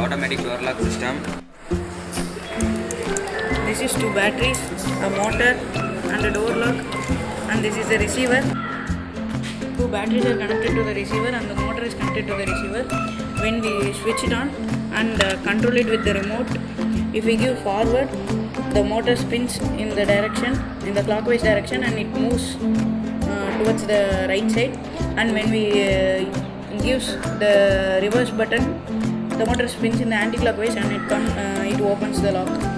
automatic door lock system. This is two batteries, a motor and a door lock, and this is the receiver. Two batteries are connected to the receiver and the motor is connected to the receiver. When we switch it on and control it with the remote, if we give forward, the motor spins in the direction, in the clockwise direction, and it moves towards the right side. And when we gives the reverse button, the motor spins in the anti-clockwise and it opens the lock.